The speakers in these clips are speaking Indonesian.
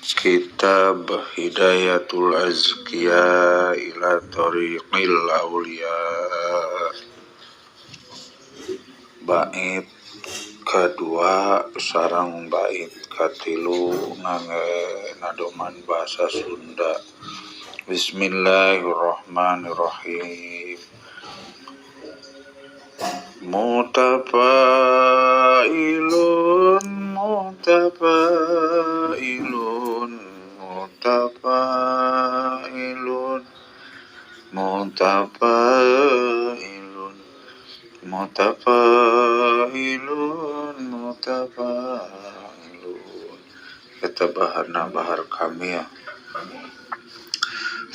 Kitab Hidayatul Azkiya ila Tariqil Auliya. Bait kedua sareng bait katilu ngangge nadoman bahasa Sunda. Bismillahirrahmanirrahim. Mutafailun mutafailun mutafailun mutafailun mutafailun mutafailun. Kita bahar kami ya.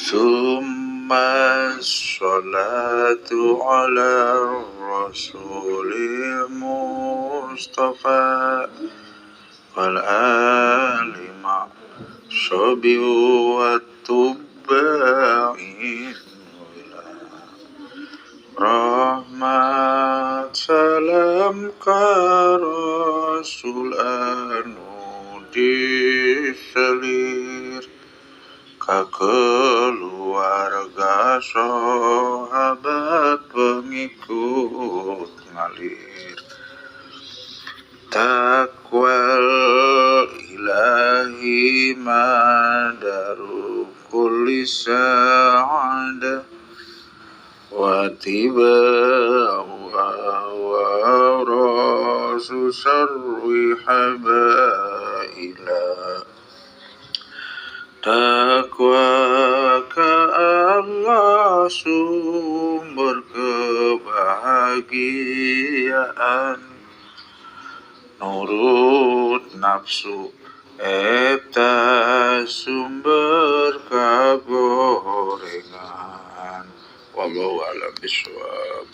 Summa salatu ala rasulil mustafa wal ali ma'shabi wa tubba'in rahmat salam ka rasul anu diselir ka keluarga sahabat pengikut ngalir. Takwal ilahi madaru kulli sa'ada wa tiba'u wa rasu sarwi habaila. Takwa ke Allah sumber kebahagiaan, nurut nafsu eta sumber kagorengan. Wallahu a'lam bishawab.